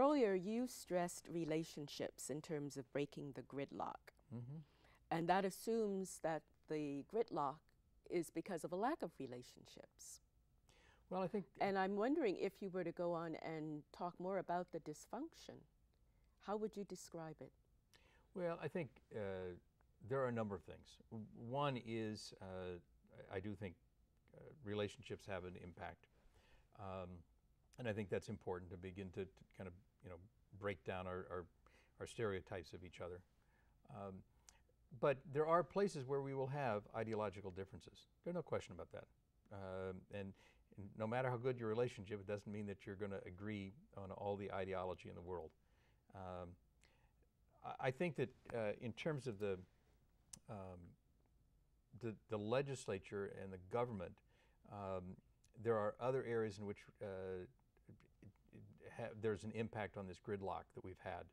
Earlier, you stressed relationships in terms of breaking the gridlock. And that assumes that the gridlock is because of a lack of relationships. Well, I think... And I'm wondering if you were to go on and talk more about the dysfunction, how would you describe it? Well, I think there are a number of things. One is I do think relationships have an impact. And I think that's important to begin to kind of, break down our stereotypes of each other. But there are places where we will have ideological differences. There's no question about that. And no matter how good your relationship, it doesn't mean that you're going to agree on all the ideology in the world. I think that in terms of the legislature and the government, there are other areas in which there's an impact on this gridlock that we've had.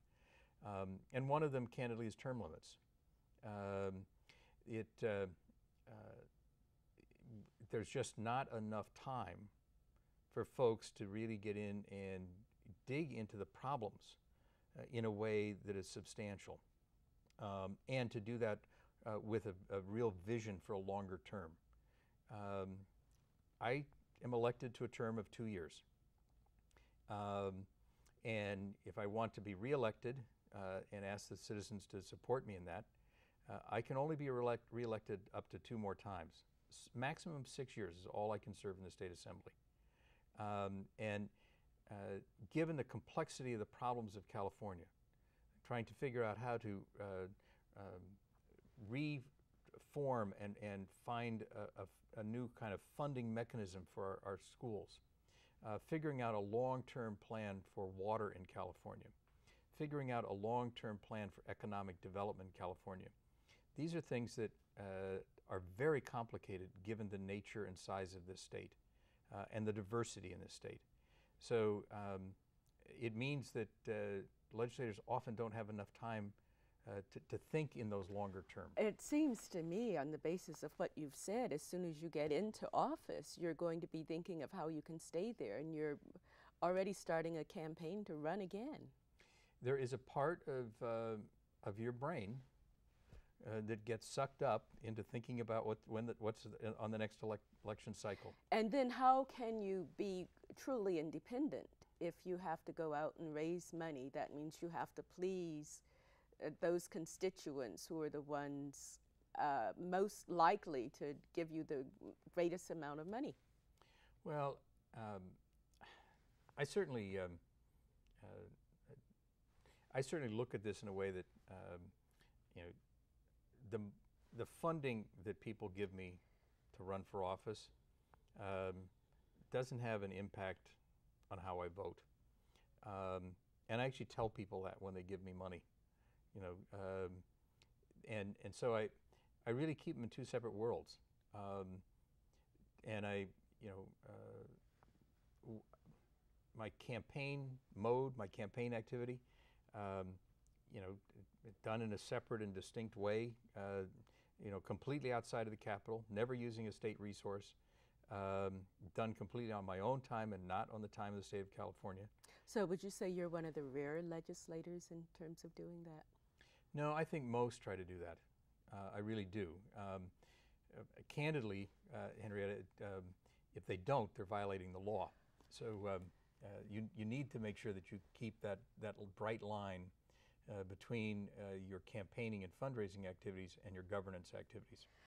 And one of them, candidly, is term limits. There's just not enough time for folks to really get in and dig into the problems in a way that is substantial, and to do that with a real vision for a longer term. I am elected to a term of 2 years. And if I want to be reelected and ask the citizens to support me in that, I can only be reelected up to 2 more times. Maximum 6 years is all I can serve in the state assembly. Given the complexity of the problems of California, trying to figure out how to reform and find a new kind of funding mechanism for our schools, figuring out a long-term plan for water in California, figuring out a long-term plan for economic development in California. These are things that are very complicated given the nature and size of this state and the diversity in this state. So it means that legislators often don't have enough time to think in those longer terms. It seems to me, on the basis of what you've said, as soon as you get into office, you're going to be thinking of how you can stay there, and you're already starting a campaign to run again. There is a part of your brain that gets sucked up into thinking about what's on the next election cycle. And then how can you be truly independent if you have to go out and raise money? That means you have to please those constituents who are the ones most likely to give you the greatest amount of money. Well, I certainly look at this in a way that the funding that people give me to run for office doesn't have an impact on how I vote. And I actually tell people that when they give me money, and so I really keep them in 2 separate worlds. And my campaign mode, my campaign activity, done in a separate and distinct way, completely outside of the Capitol, never using a state resource, done completely on my own time and not on the time of the state of California. So would you say you're one of the rare legislators in terms of doing that? No, I think most try to do that. I really do. Candidly, Henrietta, if they don't, they're violating the law. So you need to make sure that you keep that bright line between your campaigning and fundraising activities and your governance activities.